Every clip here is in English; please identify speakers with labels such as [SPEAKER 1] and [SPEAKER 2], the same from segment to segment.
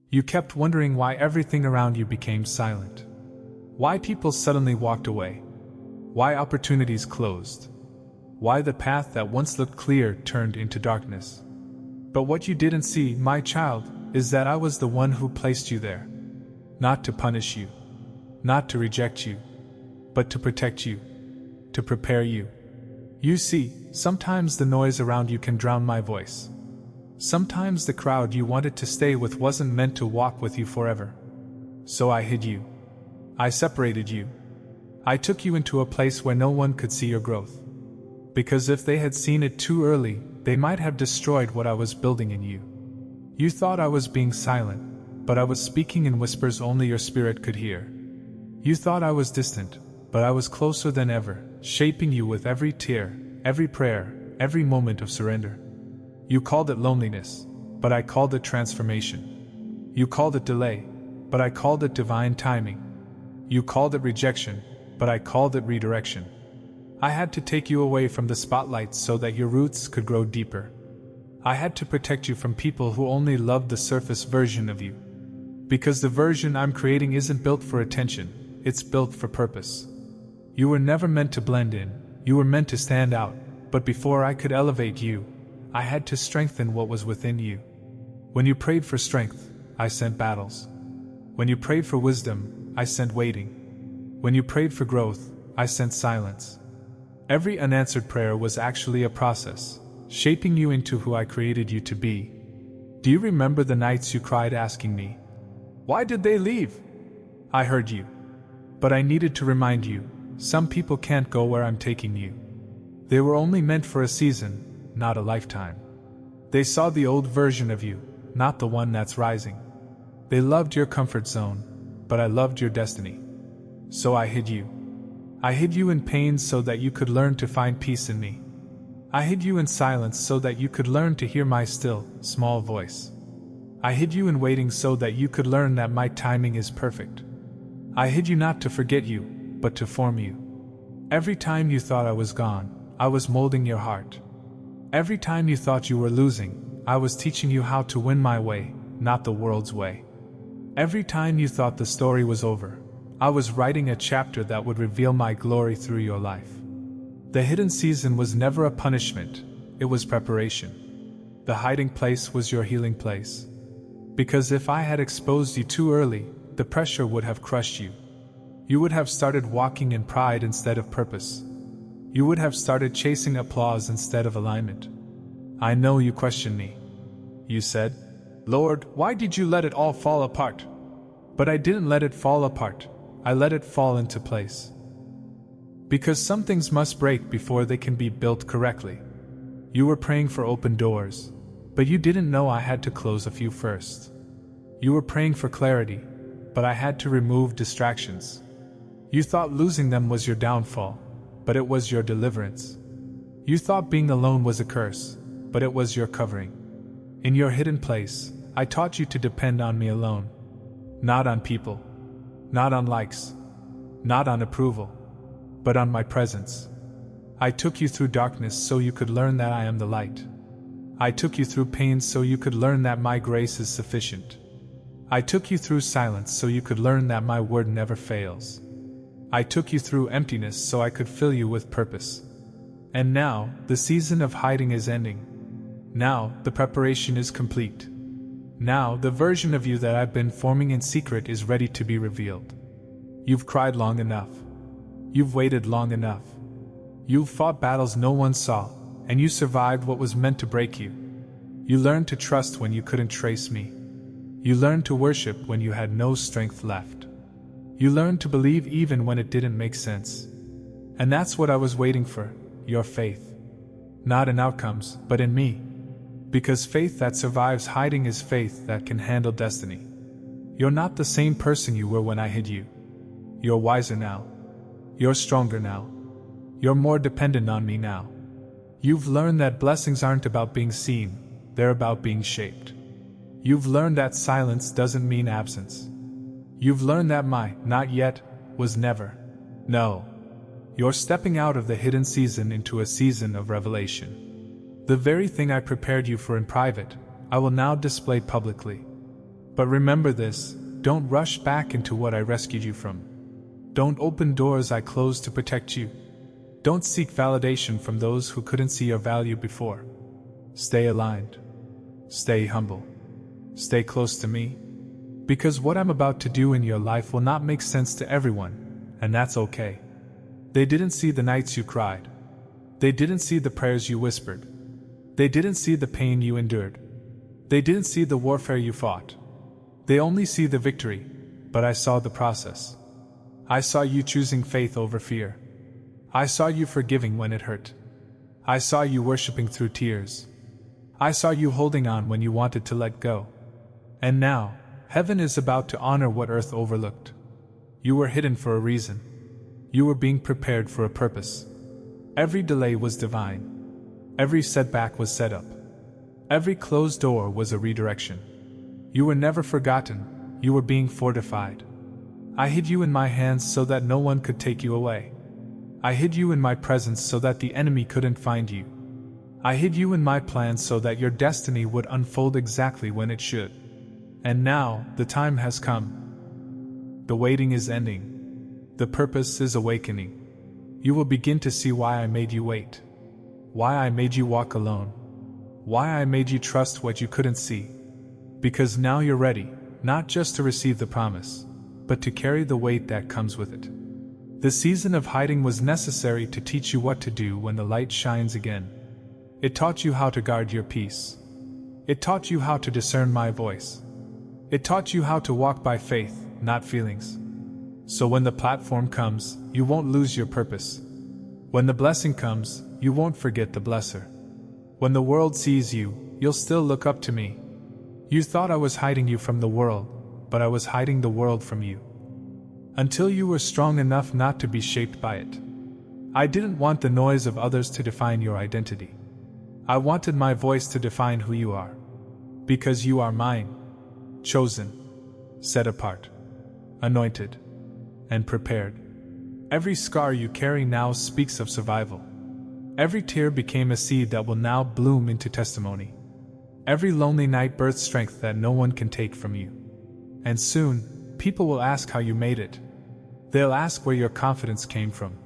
[SPEAKER 1] You kept wondering why everything around you became silent. Why people suddenly walked away. Why opportunities closed. Why the path that once looked clear turned into darkness. But what you didn't see, my child, is that I was the one who placed you there. Not to punish you. Not to reject you. But to protect you. To prepare you. You see, sometimes the noise around you can drown my voice. Sometimes the crowd you wanted to stay with wasn't meant to walk with you forever. So I hid you. I separated you. I took you into a place where no one could see your growth. Because if they had seen it too early, they might have destroyed what I was building in you. You thought I was being silent, but I was speaking in whispers only your spirit could hear. You thought I was distant, but I was closer than ever, shaping you with every tear, every prayer, every moment of surrender. You called it loneliness, but I called it transformation. You called it delay, but I called it divine timing. You called it rejection, but I called it redirection. I had to take you away from the spotlight so that your roots could grow deeper. I had to protect you from people who only loved the surface version of you. Because the version I'm creating isn't built for attention, it's built for purpose. You were never meant to blend in, you were meant to stand out, but before I could elevate you, I had to strengthen what was within you. When you prayed for strength, I sent battles. When you prayed for wisdom, I sent waiting. When you prayed for growth, I sent silence. Every unanswered prayer was actually a process, shaping you into who I created you to be. Do you remember the nights you cried asking me, "Why did they leave?" I heard you. But I needed to remind you, some people can't go where I'm taking you. They were only meant for a season, not a lifetime. They saw the old version of you, not the one that's rising. They loved your comfort zone, but I loved your destiny. So I hid you. I hid you in pain so that you could learn to find peace in me. I hid you in silence so that you could learn to hear my still, small voice. I hid you in waiting so that you could learn that my timing is perfect. I hid you not to forget you, but to form you. Every time you thought I was gone, I was molding your heart. Every time you thought you were losing, I was teaching you how to win my way, not the world's way. Every time you thought the story was over, I was writing a chapter that would reveal my glory through your life. The hidden season was never a punishment, it was preparation. The hiding place was your healing place. Because if I had exposed you too early, the pressure would have crushed you. You would have started walking in pride instead of purpose. You would have started chasing applause instead of alignment. I know you questioned me. You said, "Lord, why did you let it all fall apart?" But I didn't let it fall apart. I let it fall into place. Because some things must break before they can be built correctly. You were praying for open doors, but you didn't know I had to close a few first. You were praying for clarity, but I had to remove distractions. You thought losing them was your downfall, but it was your deliverance. You thought being alone was a curse, but it was your covering. In your hidden place, I taught you to depend on me alone. Not on people. Not on likes. Not on approval. But on my presence. I took you through darkness so you could learn that I am the light. I took you through pain so you could learn that my grace is sufficient. I took you through silence so you could learn that my word never fails. I took you through emptiness so I could fill you with purpose. And now, the season of hiding is ending. Now, the preparation is complete. Now, the version of you that I've been forming in secret is ready to be revealed. You've cried long enough. You've waited long enough. You've fought battles no one saw, and you survived what was meant to break you. You learned to trust when you couldn't trace me. You learned to worship when you had no strength left. You learned to believe even when it didn't make sense. And that's what I was waiting for, your faith. Not in outcomes, but in me. Because faith that survives hiding is faith that can handle destiny. You're not the same person you were when I hid you. You're wiser now. You're stronger now. You're more dependent on me now. You've learned that blessings aren't about being seen, they're about being shaped. You've learned that silence doesn't mean absence. You've learned that my not yet was never. No. You're stepping out of the hidden season into a season of revelation. The very thing I prepared you for in private, I will now display publicly. But remember this, don't rush back into what I rescued you from. Don't open doors I closed to protect you. Don't seek validation from those who couldn't see your value before. Stay aligned. Stay humble. Stay close to me. Because what I'm about to do in your life will not make sense to everyone, and that's okay. They didn't see the nights you cried. They didn't see the prayers you whispered. They didn't see the pain you endured. They didn't see the warfare you fought. They only see the victory, but I saw the process. I saw you choosing faith over fear. I saw you forgiving when it hurt. I saw you worshiping through tears. I saw you holding on when you wanted to let go. And now, heaven is about to honor what earth overlooked. You were hidden for a reason. You were being prepared for a purpose. Every delay was divine. Every setback was set up. Every closed door was a redirection. You were never forgotten, you were being fortified. I hid you in my hands so that no one could take you away. I hid you in my presence so that the enemy couldn't find you. I hid you in my plans so that your destiny would unfold exactly when it should. And now, the time has come. The waiting is ending. The purpose is awakening. You will begin to see why I made you wait. Why I made you walk alone. Why I made you trust what you couldn't see. Because now you're ready, not just to receive the promise, but to carry the weight that comes with it. The season of hiding was necessary to teach you what to do when the light shines again. It taught you how to guard your peace. It taught you how to discern my voice. It taught you how to walk by faith, not feelings. So when the platform comes, you won't lose your purpose. When the blessing comes, you won't forget the blesser. When the world sees you, you'll still look up to me. You thought I was hiding you from the world, but I was hiding the world from you. Until you were strong enough not to be shaped by it. I didn't want the noise of others to define your identity. I wanted my voice to define who you are. Because you are mine, chosen, set apart, anointed, and prepared. Every scar you carry now speaks of survival. Every tear became a seed that will now bloom into testimony. Every lonely night birthed strength that no one can take from you. And soon, people will ask how you made it. They'll ask where your confidence came from.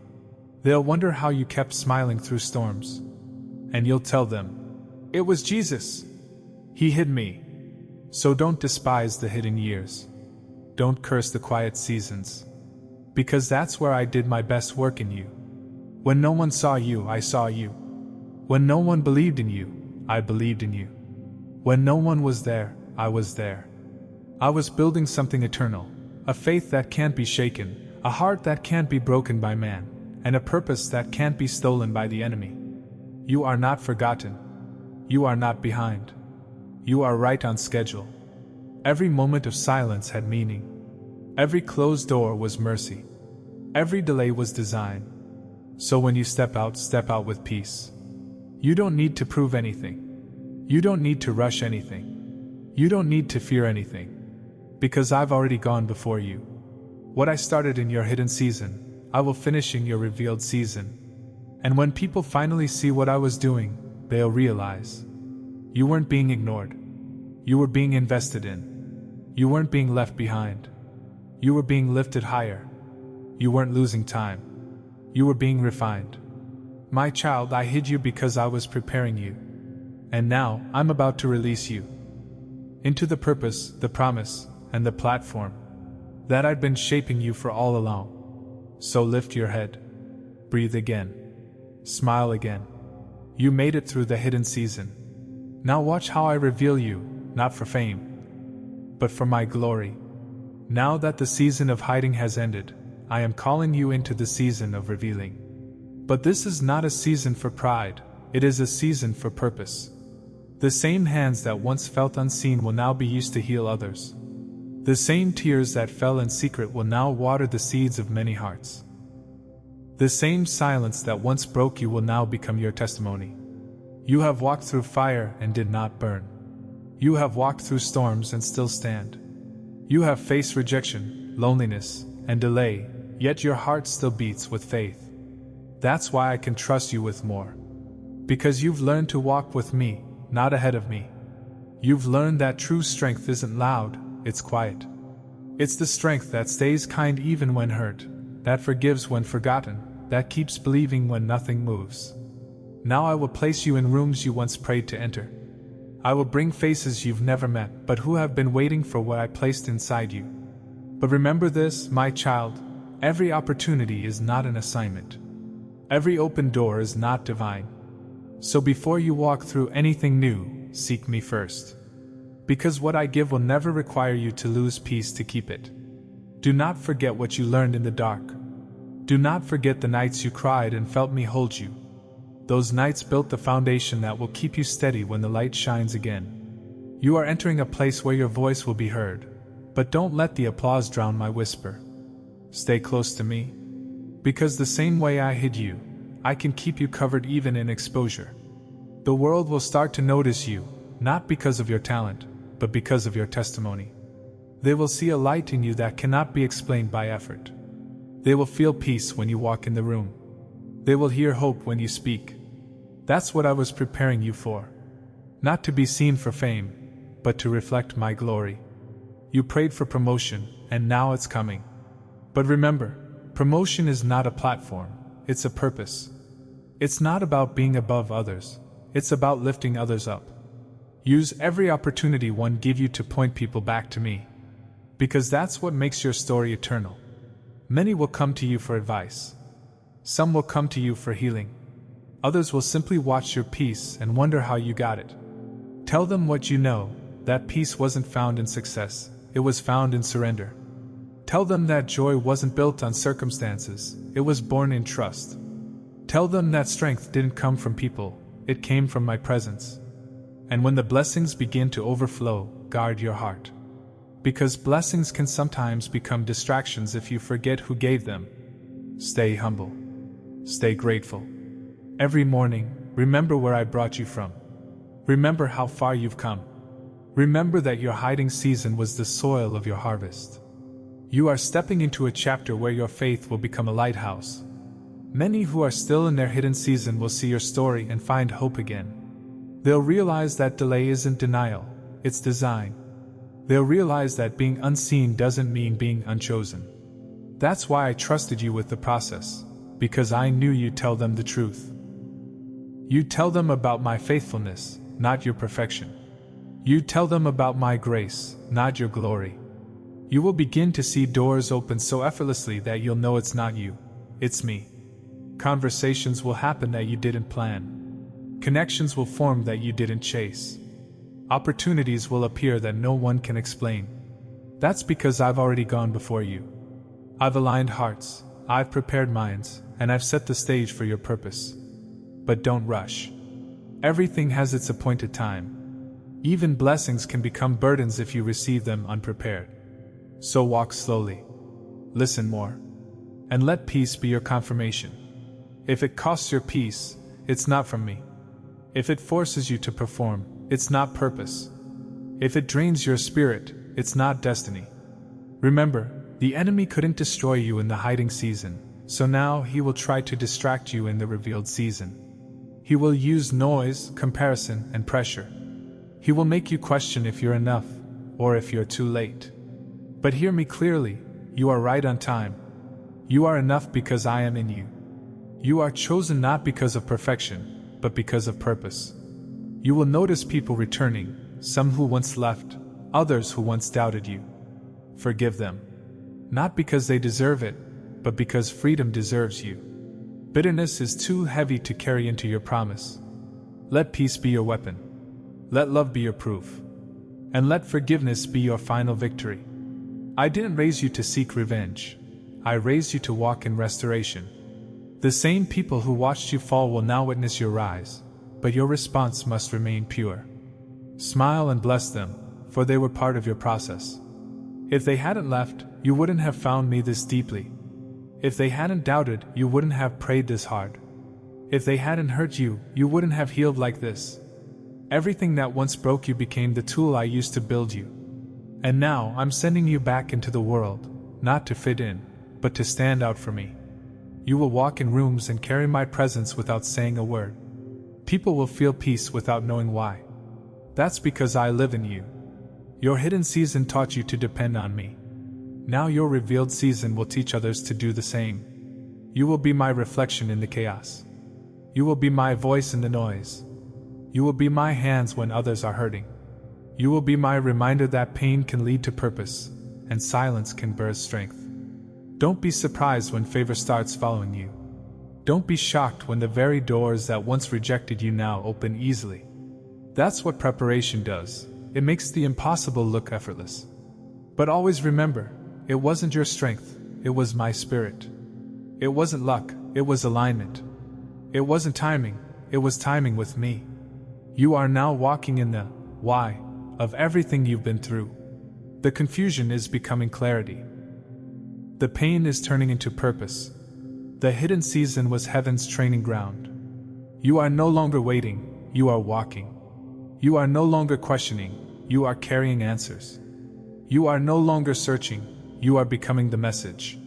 [SPEAKER 1] They'll wonder how you kept smiling through storms. And you'll tell them, it was Jesus. He hid me. So don't despise the hidden years. Don't curse the quiet seasons. Because that's where I did my best work in you. When no one saw you, I saw you. When no one believed in you, I believed in you. When no one was there, I was there. I was building something eternal, a faith that can't be shaken, a heart that can't be broken by man, and a purpose that can't be stolen by the enemy. You are not forgotten. You are not behind. You are right on schedule. Every moment of silence had meaning. Every closed door was mercy. Every delay was design. So when you step out with peace. You don't need to prove anything. You don't need to rush anything. You don't need to fear anything. Because I've already gone before you. What I started in your hidden season, I will finish in your revealed season. And when people finally see what I was doing, they'll realize. You weren't being ignored. You were being invested in. You weren't being left behind. You were being lifted higher. You weren't losing time. You were being refined. My child, I hid you because I was preparing you. And now, I'm about to release you. Into the purpose, the promise, and the platform that I'd been shaping you for all along. So lift your head. Breathe again. Smile again. You made it through the hidden season. Now watch how I reveal you, not for fame, but for my glory. Now that the season of hiding has ended, I am calling you into the season of revealing. But this is not a season for pride, it is a season for purpose. The same hands that once felt unseen will now be used to heal others. The same tears that fell in secret will now water the seeds of many hearts. The same silence that once broke you will now become your testimony. You have walked through fire and did not burn. You have walked through storms and still stand. You have faced rejection, loneliness, and delay, yet your heart still beats with faith. That's why I can trust you with more. Because you've learned to walk with me, not ahead of me. You've learned that true strength isn't loud, it's quiet. It's the strength that stays kind even when hurt, that forgives when forgotten, that keeps believing when nothing moves. Now I will place you in rooms you once prayed to enter. I will bring faces you've never met but who have been waiting for what I placed inside you. But remember this, my child, every opportunity is not an assignment. Every open door is not divine. So before you walk through anything new, seek me first. Because what I give will never require you to lose peace to keep it. Do not forget what you learned in the dark. Do not forget the nights you cried and felt me hold you. Those nights built the foundation that will keep you steady when the light shines again. You are entering a place where your voice will be heard, but don't let the applause drown my whisper. Stay close to me. Because the same way I hid you, I can keep you covered even in exposure. The world will start to notice you, not because of your talent, but because of your testimony. They will see a light in you that cannot be explained by effort. They will feel peace when you walk in the room. They will hear hope when you speak. That's what I was preparing you for. Not to be seen for fame, but to reflect my glory. You prayed for promotion, and now it's coming. But remember, promotion is not a platform, it's a purpose. It's not about being above others, it's about lifting others up. Use every opportunity one give you to point people back to me. Because that's what makes your story eternal. Many will come to you for advice. Some will come to you for healing. Others will simply watch your peace and wonder how you got it. Tell them what you know, that peace wasn't found in success, it was found in surrender. Tell them that joy wasn't built on circumstances, it was born in trust. Tell them that strength didn't come from people, it came from my presence. And when the blessings begin to overflow, guard your heart. Because blessings can sometimes become distractions if you forget who gave them. Stay humble. Stay grateful. Every morning, remember where I brought you from. Remember how far you've come. Remember that your hiding season was the soil of your harvest. You are stepping into a chapter where your faith will become a lighthouse. Many who are still in their hidden season will see your story and find hope again. They'll realize that delay isn't denial, it's design. They'll realize that being unseen doesn't mean being unchosen. That's why I trusted you with the process, because I knew you'd tell them the truth. You'd tell them about my faithfulness, not your perfection. You'd tell them about my grace, not your glory. You will begin to see doors open so effortlessly that you'll know it's not you, it's me. Conversations will happen that you didn't plan. Connections will form that you didn't chase. Opportunities will appear that no one can explain. That's because I've already gone before you. I've aligned hearts, I've prepared minds, and I've set the stage for your purpose. But don't rush. Everything has its appointed time. Even blessings can become burdens if you receive them unprepared. So walk slowly. Listen more. And let peace be your confirmation. If it costs your peace, it's not from me. If it forces you to perform, it's not purpose. If it drains your spirit, it's not destiny. Remember, the enemy couldn't destroy you in the hiding season, so now he will try to distract you in the revealed season. He will use noise, comparison, and pressure. He will make you question if you're enough, or if you're too late. But hear me clearly, you are right on time. You are enough because I am in you. You are chosen not because of perfection, but because of purpose. You will notice people returning, some who once left, others who once doubted you. Forgive them. Not because they deserve it, but because freedom deserves you. Bitterness is too heavy to carry into your promise. Let peace be your weapon. Let love be your proof. And let forgiveness be your final victory. I didn't raise you to seek revenge. I raised you to walk in restoration. The same people who watched you fall will now witness your rise, but your response must remain pure. Smile and bless them, for they were part of your process. If they hadn't left, you wouldn't have found me this deeply. If they hadn't doubted, you wouldn't have prayed this hard. If they hadn't hurt you, you wouldn't have healed like this. Everything that once broke you became the tool I used to build you. And now I'm sending you back into the world, not to fit in, but to stand out for me. You will walk in rooms and carry my presence without saying a word. People will feel peace without knowing why. That's because I live in you. Your hidden season taught you to depend on me. Now your revealed season will teach others to do the same. You will be my reflection in the chaos. You will be my voice in the noise. You will be my hands when others are hurting. You will be my reminder that pain can lead to purpose, and silence can birth strength. Don't be surprised when favor starts following you. Don't be shocked when the very doors that once rejected you now open easily. That's what preparation does. It makes the impossible look effortless. But always remember, it wasn't your strength, it was my spirit. It wasn't luck, it was alignment. It wasn't timing, it was timing with me. You are now walking in the why of everything you've been through. The confusion is becoming clarity. The pain is turning into purpose. The hidden season was heaven's training ground. You are no longer waiting, you are walking. You are no longer questioning, you are carrying answers. You are no longer searching, you are becoming the message.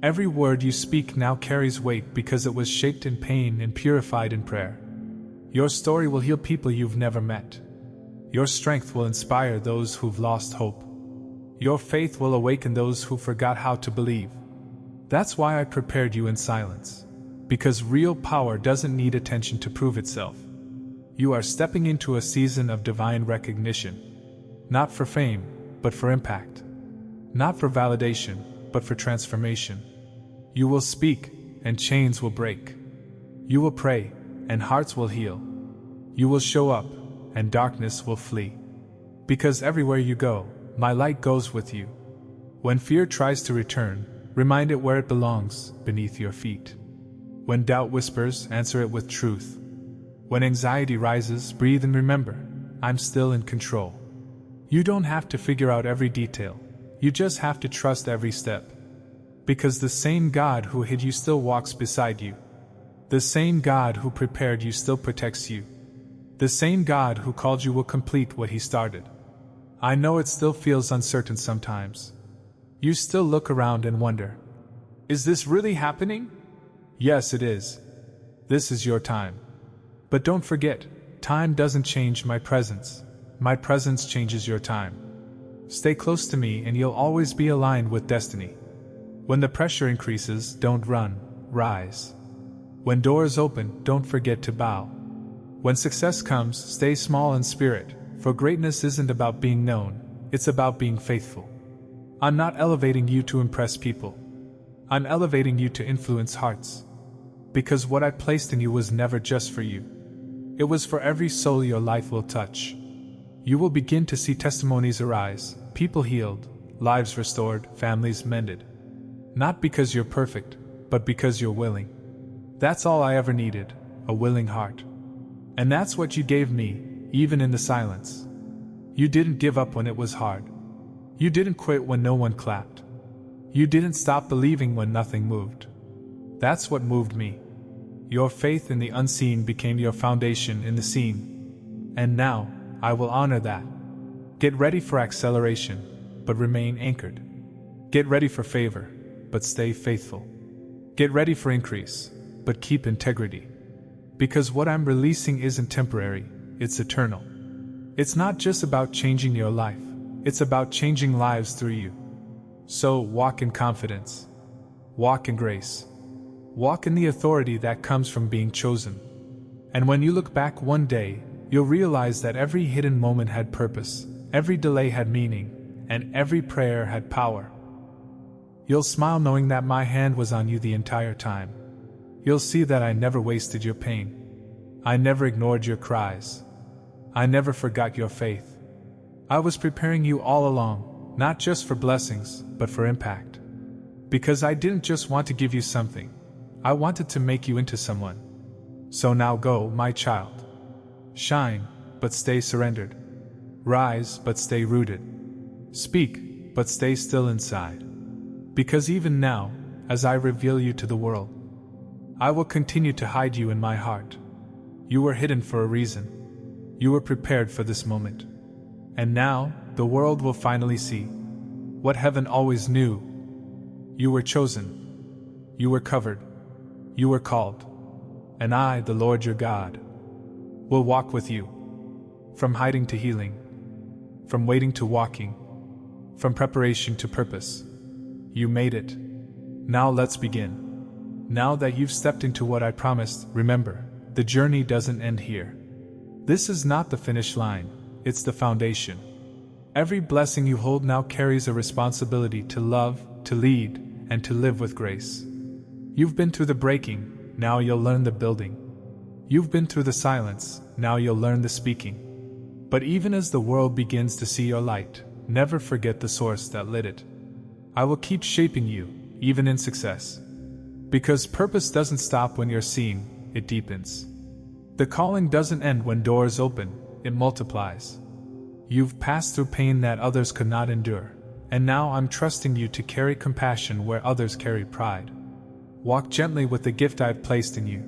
[SPEAKER 1] Every word you speak now carries weight because it was shaped in pain and purified in prayer. Your story will heal people you've never met. Your strength will inspire those who've lost hope. Your faith will awaken those who forgot how to believe. That's why I prepared you in silence. Because real power doesn't need attention to prove itself. You are stepping into a season of divine recognition. Not for fame, but for impact. Not for validation, but for transformation. You will speak, and chains will break. You will pray, and hearts will heal. You will show up, and darkness will flee. Because everywhere you go, my light goes with you. When fear tries to return, remind it where it belongs, beneath your feet. When doubt whispers, answer it with truth. When anxiety rises, breathe and remember, I'm still in control. You don't have to figure out every detail, you just have to trust every step. Because the same God who hid you still walks beside you. The same God who prepared you still protects you. The same God who called you will complete what He started. I know it still feels uncertain sometimes. You still look around and wonder, is this really happening? Yes, it is. This is your time. But don't forget, time doesn't change my presence. My presence changes your time. Stay close to me and you'll always be aligned with destiny. When the pressure increases, don't run, rise. When doors open, don't forget to bow. When success comes, stay small in spirit, for greatness isn't about being known, it's about being faithful. I'm not elevating you to impress people. I'm elevating you to influence hearts. Because what I placed in you was never just for you. It was for every soul your life will touch. You will begin to see testimonies arise, people healed, lives restored, families mended. Not because you're perfect, but because you're willing. That's all I ever needed, a willing heart. And that's what you gave me, even in the silence. You didn't give up when it was hard. You didn't quit when no one clapped. You didn't stop believing when nothing moved. That's what moved me. Your faith in the unseen became your foundation in the seen. And now, I will honor that. Get ready for acceleration, but remain anchored. Get ready for favor, but stay faithful. Get ready for increase, but keep integrity. Because what I'm releasing isn't temporary, it's eternal. It's not just about changing your life, it's about changing lives through you. So walk in confidence. Walk in grace. Walk in the authority that comes from being chosen. And when you look back one day, you'll realize that every hidden moment had purpose, every delay had meaning, and every prayer had power. You'll smile knowing that my hand was on you the entire time. You'll see that I never wasted your pain. I never ignored your cries. I never forgot your faith. I was preparing you all along, not just for blessings, but for impact. Because I didn't just want to give you something. I wanted to make you into someone. So now go, my child. Shine, but stay surrendered. Rise, but stay rooted. Speak, but stay still inside. Because even now, as I reveal you to the world, I will continue to hide you in my heart. You were hidden for a reason. You were prepared for this moment. And now, the world will finally see what heaven always knew. You were chosen. You were covered. You were called. And I, the Lord your God, will walk with you. From hiding to healing. From waiting to walking. From preparation to purpose. You made it. Now let's begin. Now that you've stepped into what I promised, remember, the journey doesn't end here. This is not the finish line, it's the foundation. Every blessing you hold now carries a responsibility to love, to lead, and to live with grace. You've been through the breaking, now you'll learn the building. You've been through the silence, now you'll learn the speaking. But even as the world begins to see your light, never forget the source that lit it. I will keep shaping you, even in success. Because purpose doesn't stop when you're seen, it deepens. The calling doesn't end when doors open, it multiplies. You've passed through pain that others could not endure, and now I'm trusting you to carry compassion where others carry pride. Walk gently with the gift I've placed in you.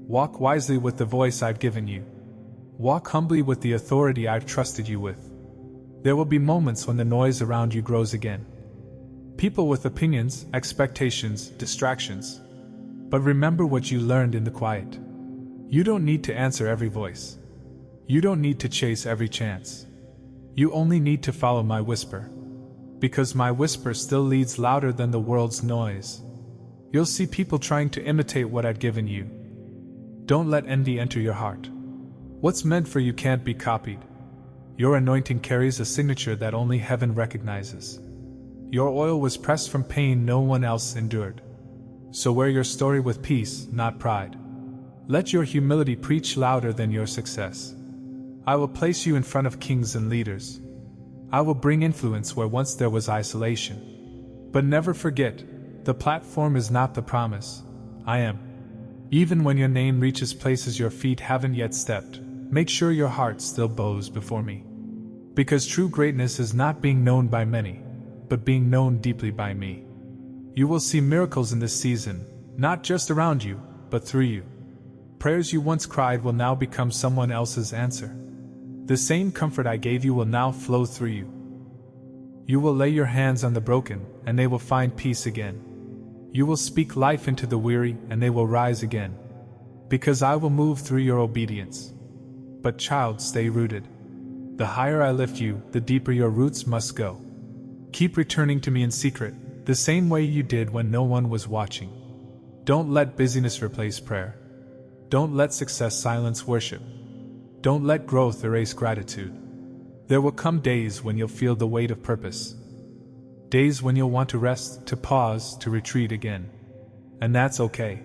[SPEAKER 1] Walk wisely with the voice I've given you. Walk humbly with the authority I've trusted you with. There will be moments when the noise around you grows again. People with opinions, expectations, distractions. But remember what you learned in the quiet. You don't need to answer every voice. You don't need to chase every chance. You only need to follow my whisper. Because my whisper still leads louder than the world's noise. You'll see people trying to imitate what I've given you. Don't let envy enter your heart. What's meant for you can't be copied. Your anointing carries a signature that only heaven recognizes. Your oil was pressed from pain no one else endured. So wear your story with peace, not pride. Let your humility preach louder than your success. I will place you in front of kings and leaders. I will bring influence where once there was isolation. But never forget, the platform is not the promise. I am. Even when your name reaches places your feet haven't yet stepped, make sure your heart still bows before me. Because true greatness is not being known by many, but being known deeply by me. You will see miracles in this season, not just around you, but through you. Prayers you once cried will now become someone else's answer. The same comfort I gave you will now flow through you. You will lay your hands on the broken, and they will find peace again. You will speak life into the weary, and they will rise again. Because I will move through your obedience. But child, stay rooted. The higher I lift you, the deeper your roots must go. Keep returning to me in secret, the same way you did when no one was watching. Don't let busyness replace prayer. Don't let success silence worship. Don't let growth erase gratitude. There will come days when you'll feel the weight of purpose. Days when you'll want to rest, to pause, to retreat again. And that's okay.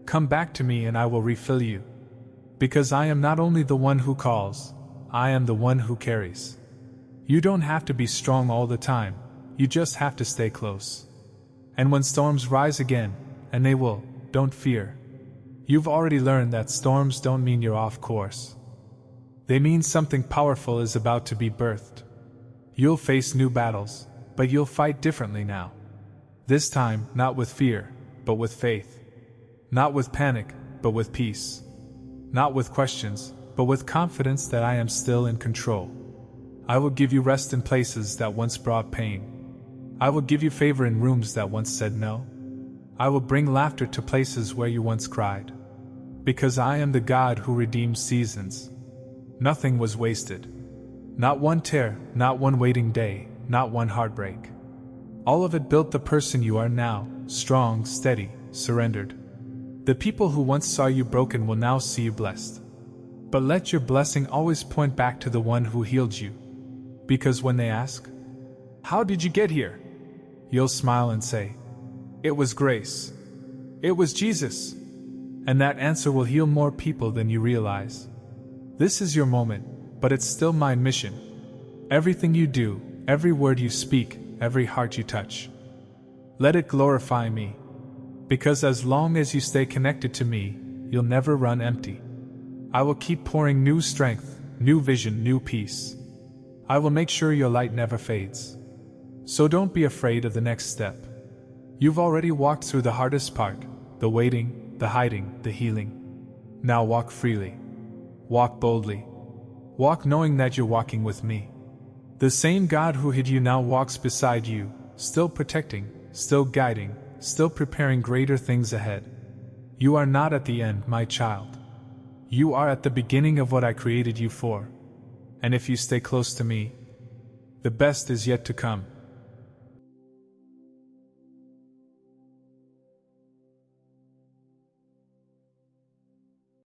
[SPEAKER 1] Come back to me and I will refill you. Because I am not only the one who calls, I am the one who carries. You don't have to be strong all the time, you just have to stay close. And when storms rise again, and they will, don't fear. You've already learned that storms don't mean you're off course. They mean something powerful is about to be birthed. You'll face new battles, but you'll fight differently now. This time, not with fear, but with faith. Not with panic, but with peace. Not with questions, but with confidence that I am still in control. I will give you rest in places that once brought pain. I will give you favor in rooms that once said no. I will bring laughter to places where you once cried. Because I am the God who redeems seasons. Nothing was wasted. Not one tear, not one waiting day, not one heartbreak. All of it built the person you are now, strong, steady, surrendered. The people who once saw you broken will now see you blessed. But let your blessing always point back to the one who healed you. Because when they ask, "How did you get here?" you'll smile and say, "It was grace. It was Jesus." And that answer will heal more people than you realize. This is your moment, but it's still my mission. Everything you do, every word you speak, every heart you touch. Let it glorify me. Because as long as you stay connected to me, you'll never run empty. I will keep pouring new strength, new vision, new peace. I will make sure your light never fades. So don't be afraid of the next step. You've already walked through the hardest part, the waiting, the hiding, the healing. Now walk freely. Walk boldly. Walk knowing that you're walking with me. The same God who hid you now walks beside you, still protecting, still guiding, still preparing greater things ahead. You are not at the end, my child. You are at the beginning of what I created you for. And if you stay close to me, The best is yet to come.